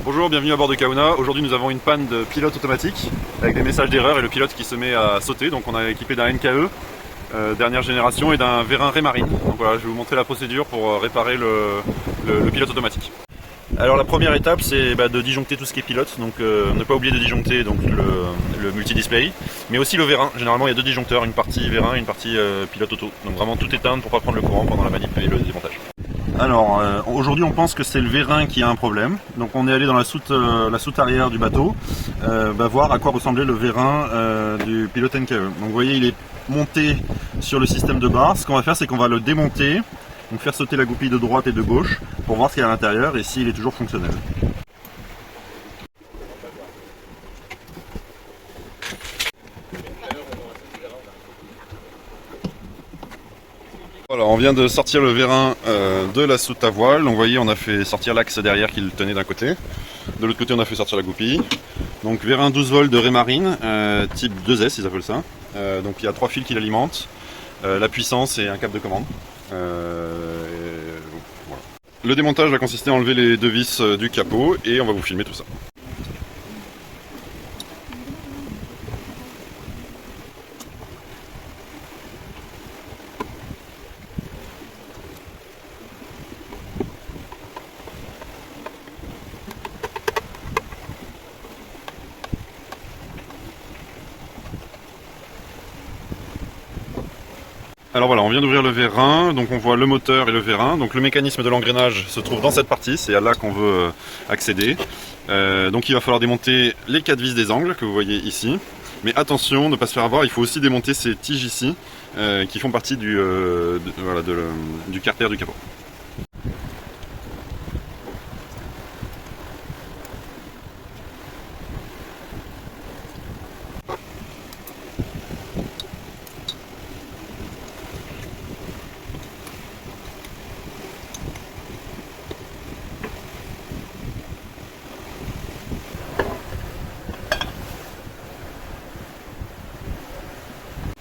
Bonjour, bienvenue à bord de Kauna. Aujourd'hui nous avons une panne de pilote automatique avec des messages d'erreur et le pilote qui se met à sauter. Donc on a équipé d'un NKE dernière génération et d'un vérin Raymarine. Donc voilà, je vais vous montrer la procédure pour réparer le pilote automatique. Alors la première étape c'est de disjoncter tout ce qui est pilote, donc ne pas oublier de disjoncter donc, le multi-display, mais aussi le vérin. Généralement il y a deux disjoncteurs, une partie vérin et une partie pilote auto. Donc vraiment tout éteindre pour pas prendre le courant pendant la manip et le démontage. Alors aujourd'hui on pense que c'est le vérin qui a un problème, donc on est allé dans la soute arrière du bateau voir à quoi ressemblait le vérin du pilote NKE. Donc vous voyez il est monté sur le système de barre. Ce qu'on va faire c'est qu'on va le démonter, donc faire sauter la goupille de droite et de gauche pour voir ce qu'il y a à l'intérieur et s'il est toujours fonctionnel. Voilà, on vient de sortir le vérin de la soute à voile. Donc vous voyez, on a fait sortir l'axe derrière qui le tenait d'un côté. De l'autre côté, on a fait sortir la goupille. Donc vérin 12 volts de Raymarine, type 2S, ils appellent ça. Donc il y a 3 fils qui l'alimentent, la puissance et un câble de commande. Voilà. Le démontage va consister à enlever les deux vis du capot et on va vous filmer tout ça. Alors voilà, on vient d'ouvrir le vérin, donc on voit le moteur et le vérin. Donc le mécanisme de l'engrenage se trouve dans cette partie, c'est à là qu'on veut accéder. Donc il va falloir démonter les 4 vis des angles que vous voyez ici. Mais attention, ne pas se faire avoir, il faut aussi démonter ces tiges ici qui font partie du carter du capot.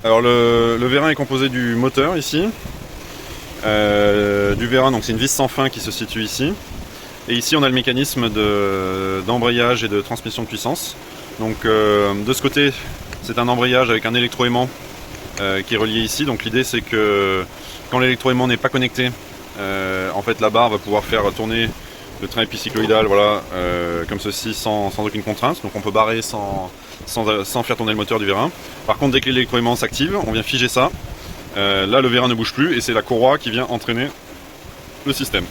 Alors le vérin est composé du moteur ici, du vérin, donc c'est une vis sans fin qui se situe ici. Et ici on a le mécanisme d'embrayage et de transmission de puissance. Donc de ce côté c'est un embrayage avec un électroaimant qui est relié ici. Donc l'idée c'est que quand l'électroaimant n'est pas connecté, en fait la barre va pouvoir faire tourner le train épicycloïdal voilà, comme ceci sans aucune contrainte. Donc on peut barrer sans faire tourner le moteur du vérin. Par contre dès que l'électroaimant s'active, on vient figer ça. Là le vérin ne bouge plus et c'est la courroie qui vient entraîner le système.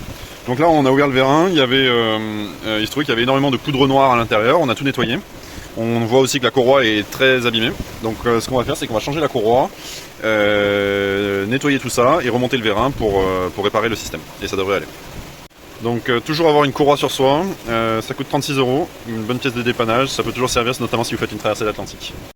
Donc là on a ouvert le vérin, il se trouvait qu'il y avait énormément de poudre noire à l'intérieur, on a tout nettoyé. On voit aussi que la courroie est très abîmée. Donc ce qu'on va faire c'est qu'on va changer la courroie, nettoyer tout ça et remonter le vérin pour réparer le système. Et ça devrait aller. Donc toujours avoir une courroie sur soi, ça coûte 36 €, une bonne pièce de dépannage, ça peut toujours servir notamment si vous faites une traversée de l'Atlantique.